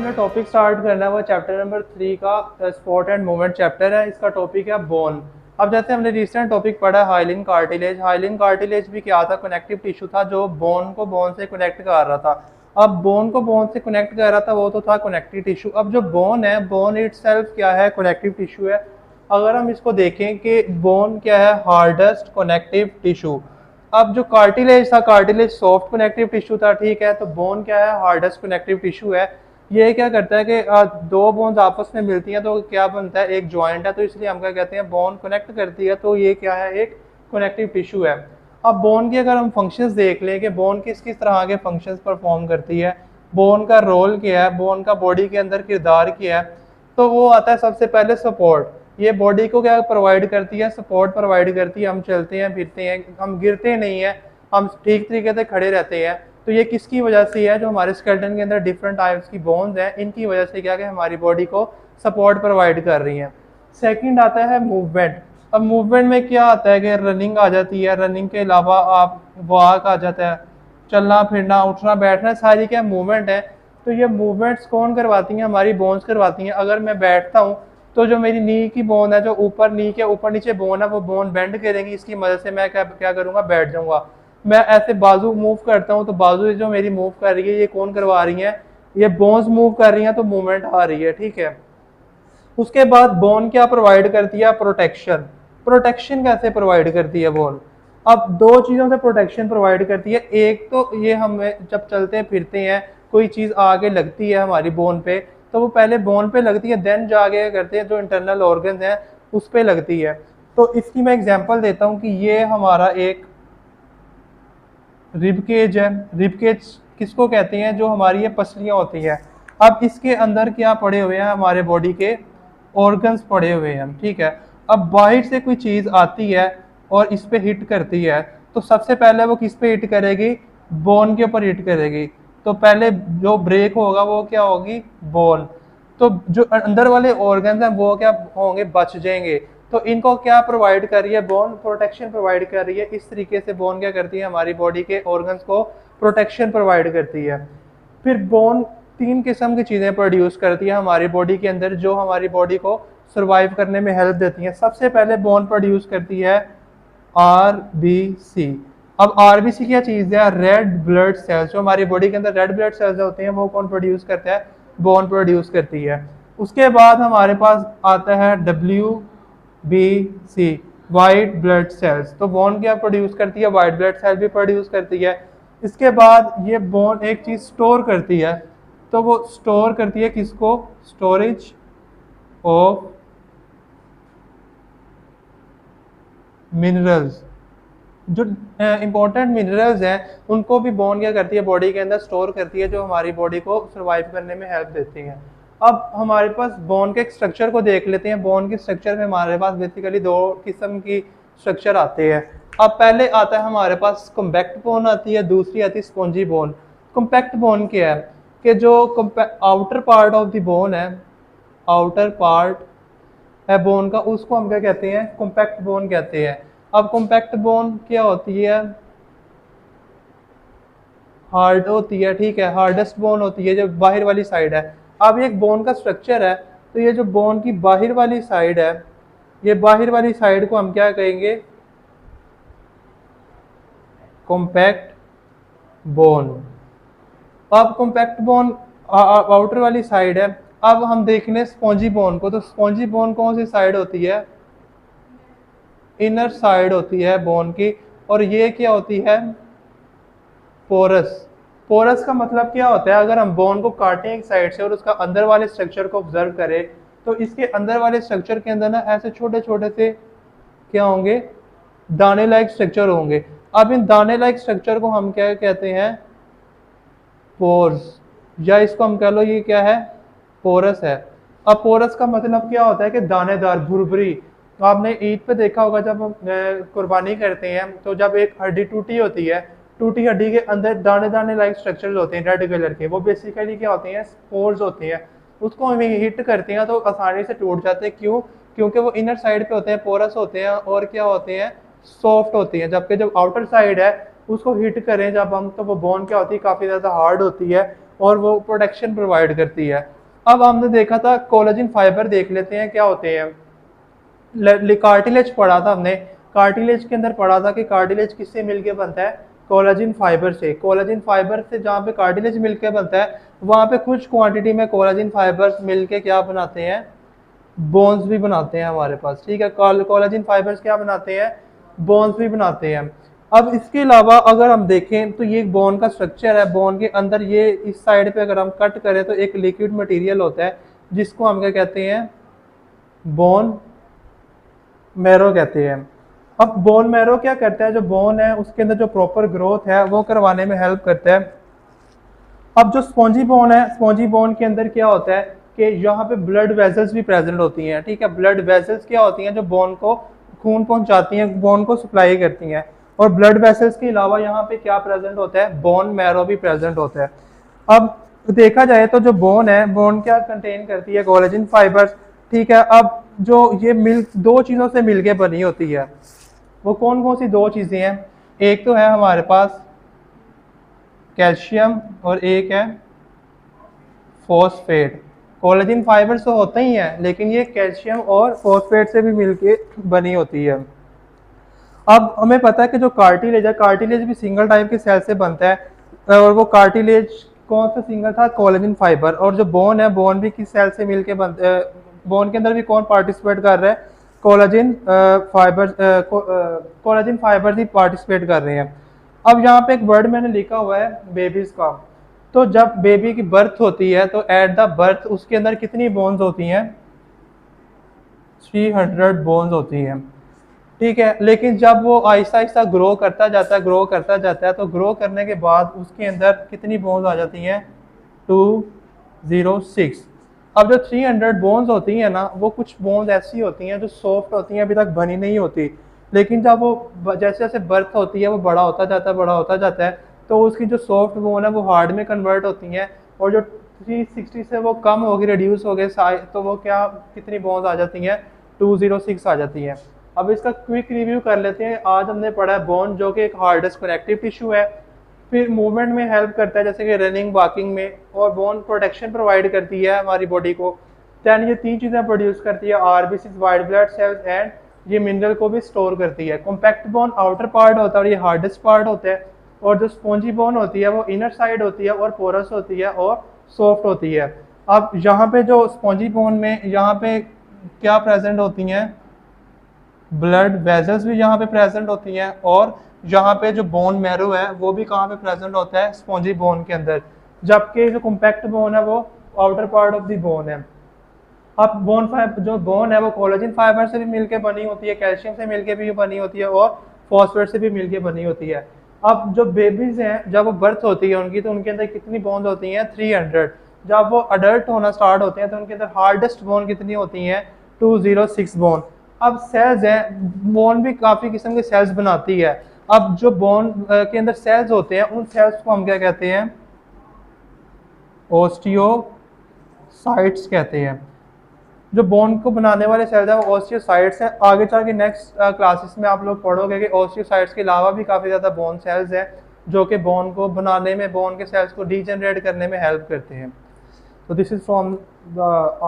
हमने topic start करना है वो चैप्टर नंबर 3 का स्पोर्ट एंड मूवमेंट चैप्टर है। इसका टॉपिक है बोन। अब जैसे हमने रिसेंट टॉपिक पढ़ा है हाइलिन कार्टिलेज। हाइलिन कार्टिलेज भी क्या था, कनेक्टिव टिश्यू था जो बोन को बोन से कनेक्ट कर रहा था। अब बोन को बोन से कनेक्ट कर रहा था वो तो था कनेक्टिव टिश्यू। अब जो बोन है, बोन इटसेल्फ क्या है, कनेक्टिव टिश्यू है। अगर हम इसको देखें कि बोन क्या है, हार्डेस्ट कनेक्टिव टिश्यू। अब जो कार्टिलेज था, कार्टिलेज सॉफ्ट कनेक्टिव टिश्यू था, ठीक है। तो बोन क्या है, हार्डेस्ट कनेक्टिव टिश्यू है। ये क्या करता है कि दो बोन्स आपस में मिलती हैं तो क्या बनता है, एक जॉइंट है। तो इसलिए हम क्या कहते हैं, बोन कनेक्ट करती है, तो ये क्या है, एक कनेक्टिव टिश्यू है। अब बोन के अगर हम फंक्शंस देख लें कि बोन किस किस तरह के फंक्शंस परफॉर्म करती है, बोन का रोल क्या है, बोन का बॉडी के अंदर किरदार क्या है, तो वो आता है सबसे पहले सपोर्ट। ये बॉडी को क्या प्रोवाइड करती है, सपोर्ट प्रोवाइड करती है। हम चलते हैं फिरते हैं, हम गिरते नहीं है, हम ठीक तरीके से खड़े रहते हैं। तो ये किसकी वजह से है, जो हमारे स्केलेटन के अंदर डिफरेंट टाइप्स की बोन्स हैं, इनकी वजह से क्या कि हमारी बॉडी को सपोर्ट प्रोवाइड कर रही हैं। सेकंड आता है मूवमेंट। अब मूवमेंट में क्या आता है कि रनिंग आ जाती है, रनिंग के अलावा आप वॉक आ जाता है, चलना फिरना उठना बैठना, सारी क्या मूवमेंट है। तो ये मूवमेंट्स कौन करवाती हैं, हमारी बोन्स करवाती हैं। अगर मैं बैठता हूँ तो जो मेरी नी की बोन है, जो ऊपर नी के ऊपर नीचे बोन है, वो बोन बेंड करेंगी, इसकी मदद से मैं क्या क्या करूँगा, बैठ जाऊँगा। मैं ऐसे बाजू मूव करता हूँ तो बाजू जो मेरी मूव कर रही है, ये कौन करवा रही है, ये बोन्स मूव कर रही हैं, तो मूवमेंट आ रही है, ठीक है। उसके बाद बोन क्या प्रोवाइड करती है, प्रोटेक्शन। प्रोटेक्शन कैसे प्रोवाइड करती है बोन, अब दो चीज़ों से प्रोटेक्शन प्रोवाइड करती है। एक तो ये हमें जब चलते फिरते हैं, कोई चीज़ आगे लगती है हमारी बोन पे, तो वो पहले बोन पे लगती है, देन जाके करते हैं जो इंटरनल ऑर्गन्स हैं उस पे लगती है। तो इसकी मैं एग्जांपल देता हूँ कि ये हमारा एक रिबकेज है। रिबकेज किसको कहते हैं, जो हमारी ये पसलियाँ होती हैं। अब इसके अंदर क्या पड़े हुए हैं, हमारे बॉडी के ऑर्गन्स पड़े हुए हैं, ठीक है। अब बाहर से कोई चीज़ आती है और इस पे हिट करती है, तो सबसे पहले वो किस पे हिट करेगी, बोन के ऊपर हिट करेगी। तो पहले जो ब्रेक होगा वो क्या होगी, बोन। तो जो अंदर वाले ऑर्गन्स हैं वो क्या होंगे, बच जाएंगे। तो इनको क्या प्रोवाइड कर रही है, बोन प्रोटेक्शन प्रोवाइड कर रही है। इस तरीके से बोन क्या करती है, हमारी बॉडी के ऑर्गन्स को प्रोटेक्शन प्रोवाइड करती है। फिर बोन तीन किस्म की चीज़ें प्रोड्यूस करती है हमारी बॉडी के अंदर, जो हमारी बॉडी को सर्वाइव करने में हेल्प देती हैं। सबसे पहले बोन प्रोड्यूस करती है आरबीसी। अब आरबीसी क्या चीज़ है, रेड ब्लड सेल्स। जो हमारी बॉडी के अंदर रेड ब्लड सेल्स होते हैं वो कौन प्रोड्यूस करता है, बोन प्रोड्यूस करती है। उसके बाद हमारे पास आता है WBC, वाइट ब्लड सेल्स। तो बोन क्या प्रोड्यूस करती है, वाइट ब्लड सेल भी प्रोड्यूस करती है। इसके बाद ये बोन एक चीज़ स्टोर करती है, तो वो स्टोर करती है किसको, स्टोरेज ऑफ मिनरल्स। जो इंपॉर्टेंट मिनरल्स हैं उनको भी बोन क्या करती है, बॉडी के अंदर स्टोर करती है, जो हमारी बॉडी को सर्वाइव करने में हेल्प देती हैं। अब हमारे पास बोन के स्ट्रक्चर को देख लेते हैं। बोन के स्ट्रक्चर में हमारे पास बेसिकली दो किस्म की स्ट्रक्चर आते हैं। अब पहले आता है हमारे पास कॉम्पैक्ट बोन आती है, दूसरी आती है स्पॉन्जी बोन। कॉम्पैक्ट बोन क्या है कि जो outer part of the bone है, आउटर पार्ट है बोन का, उसको हम क्या कहते हैं, कॉम्पैक्ट बोन कहते हैं। अब कॉम्पैक्ट बोन क्या होती है, हार्ड होती है, ठीक है। हार्डेस्ट बोन होती है जो बाहर वाली साइड है। अब एक बोन का स्ट्रक्चर है, तो ये जो बोन की बाहर वाली साइड है, ये बाहर वाली साइड को हम क्या कहेंगे, कॉम्पैक्ट बोन। अब कॉम्पैक्ट बोन आउटर वाली साइड है। अब हम देख लें स्पॉन्जी बोन को, तो स्पॉन्जी बोन कौन सी साइड होती है, इनर साइड होती है बोन की। और ये क्या होती है, पोरस। पोरस का मतलब क्या होता है, अगर हम बोन को काटें एक साइड से और उसका अंदर वाले स्ट्रक्चर को ऑब्जर्व करें, तो इसके अंदर वाले स्ट्रक्चर के अंदर ना ऐसे छोटे छोटे से क्या होंगे, दाने लाइक स्ट्रक्चर होंगे। अब इन दाने लाइक स्ट्रक्चर को हम क्या कहते हैं, पोर्स, या इसको हम कह लो ये क्या है, पोरस है। अब पोरस का मतलब क्या होता है कि दानेदार, भुरभुरी। तो आपने ईद पे देखा होगा जब हम कुर्बानी करते हैं, तो जब एक हड्डी टूटी होती है, टूटी हड्डी के अंदर दाने दाने लाइक स्ट्रक्चर्स होते हैं रेड कलर के, वो बेसिकली क्या होते हैं, स्पोर्स होते हैं। उसको हम हिट करते हैं तो आसानी से टूट जाते हैं। क्यों, क्योंकि वो इनर साइड पे होते हैं, पोरस होते हैं, और क्या होते हैं, सॉफ्ट होती हैं। जबकि जब आउटर साइड है उसको हिट करें जब हम, तो वो बोन क्या होती है, काफ़ी ज़्यादा हार्ड होती है और वो प्रोटेक्शन प्रोवाइड करती है। अब हमने देखा था कोलेजन फाइबर, देख लेते हैं क्या होते हैं। कार्टिलेज पढ़ा था हमने, कार्टिलेज के अंदर पढ़ा था कि कार्टिलेज किससे मिलके बनता है, कोलेजन फाइबर से। कोलेजन फाइबर से जहाँ पे कार्टिलेज मिलके बनता है वहाँ पे कुछ क्वांटिटी में कोलेजन फाइबर्स मिलके क्या बनाते हैं, बोन्स भी बनाते हैं हमारे पास, ठीक है। कोलेजन फाइबर्स क्या बनाते हैं, बोन्स भी बनाते हैं। अब इसके अलावा अगर हम देखें तो ये बोन का स्ट्रक्चर है, बोन के अंदर ये इस साइड पे अगर हम कट करें तो एक लिक्विड मटेरियल होता है जिसको हम क्या कहते हैं, बोन मैरो कहते हैं। अब बोन मैरो क्या करता है, जो बोन है उसके अंदर जो प्रॉपर ग्रोथ है वो करवाने में हेल्प करता है। अब जो स्पॉन्जी बोन है, स्पॉन्जी बोन के अंदर क्या होता है कि यहाँ पे ब्लड वेसल्स भी प्रेजेंट होती हैं, ठीक है। ब्लड वेसल्स क्या होती हैं, जो बोन को खून पहुंचाती हैं, बोन को सप्लाई करती हैं। और ब्लड वेसल्स के अलावा यहाँ पे क्या प्रेजेंट होता है, बोन मैरो भी प्रेजेंट होता है। अब देखा जाए तो जो बोन है, बोन क्या कंटेन करती है, कोलेजन फाइबर्स, ठीक है। अब जो ये मिल दो चीज़ों से मिलके बनी होती है, वो कौन कौन सी दो चीज़ें हैं, एक तो है हमारे पास कैल्शियम और एक है फॉस्फेट। कोलेजन फाइबर्स तो होते ही हैं लेकिन ये कैल्शियम और फॉस्फेट से भी मिलके बनी होती है। अब हमें पता है कि जो कार्टिलेज है, कार्टिलेज भी सिंगल टाइप के सेल से बनता है, और वो कार्टिलेज कौन सा सिंगल था, कोलेजन फाइबर। और जो बोन है, बोन भी किस सेल से मिलके बनता है, बोन के अंदर भी कौन पार्टिसिपेट कर रहा है, कोलेजन फाइबर, कोलेजन फाइबर ही पार्टिसिपेट कर रहे हैं। अब यहाँ पे एक वर्ड मैंने लिखा हुआ है बेबीज का। तो जब बेबी की बर्थ होती है तो एट द बर्थ उसके अंदर कितनी बोन्स होती हैं, 300 बोन्स होती हैं, ठीक है। लेकिन जब वो आहिस्ता आहिस्ता ग्रो करता जाता है, ग्रो करता जाता है, तो ग्रो करने के बाद उसके अंदर कितनी बोन्स आ जाती हैं, 206। अब जो 300 बोन्स होती हैं ना, वो कुछ बोन्स ऐसी होती हैं जो सॉफ्ट होती हैं, अभी तक बनी नहीं होती। लेकिन जब वो जैसे जैसे बर्थ होती है वो बड़ा होता जाता है, बड़ा होता जाता है, तो उसकी जो सॉफ्ट बोन है वो हार्ड में कन्वर्ट होती हैं। और जो 360 से वो कम हो गई, रिड्यूस हो गए, तो वो क्या कितनी बोन्स आ जाती हैं, 206 आ जाती हैं। अब इसका क्विक रिव्यू कर लेते हैं। आज हमने पढ़ा है बोन, जो कि एक हार्डेस्ट कनेक्टिव टिश्यू है, फिर मूवमेंट में हेल्प करता है जैसे कि रनिंग, वॉकिंग में, और बोन प्रोटेक्शन प्रोवाइड करती है हमारी बॉडी को। दैन ये तीन चीज़ें प्रोड्यूस करती है, RBCs, white blood cells, and ये मिनरल को भी स्टोर करती है। कॉम्पैक्ट बोन आउटर पार्ट होता है और ये हार्डेस्ट पार्ट होता है, और जो स्पॉन्जी बोन होती है वो इनर साइड होती है और पोरस होती है और सॉफ्ट होती है। अब यहाँ पे जो स्पॉन्जी बोन में यहाँ पे क्या प्रेजेंट होती हैं, ब्लड वेजल्स भी यहाँ पे प्रेजेंट होती हैं, और यहाँ पे जो बोन मैरो है वो भी कहाँ पे प्रेजेंट होता है, स्पॉन्जी बोन के अंदर। जबकि जो कॉम्पैक्ट बोन है वो outer part of the bone है। अब जो बोन है वो कोलेजन फाइबर से भी मिलके बनी होती है, कैल्शियम से मिलके भी बनी होती है, और फॉस्फेट से भी मिलके बनी होती है। अब जो बेबीज हैं जब वो बर्थ होती है उनकी, तो उनके अंदर कितनी बोन्स होती हैं, 300। जब वो अडल्ट होना स्टार्ट होते हैं तो उनके अंदर हार्डेस्ट बोन कितनी होती हैं, 206 बोन। अब सेल्स हैं, बोन भी काफ़ी किस्म के सेल्स बनाती है। अब जो बोन के अंदर सेल्स होते हैं उन सेल्स को हम क्या कहते हैं, ओस्टियोसाइट्स कहते हैं। जो बोन को बनाने वाले सेल्स हैं वो ओस्टियोसाइट्स हैं। आगे चल के नेक्स्ट क्लासेस में आप लोग पढ़ोगे कि ओस्टियोसाइट्स के अलावा भी काफ़ी ज़्यादा बोन सेल्स हैं जो कि बोन को बनाने में, बोन के सेल्स को डीजनरेट करने में हेल्प करते हैं। तो दिस इज़ फ्रॉम द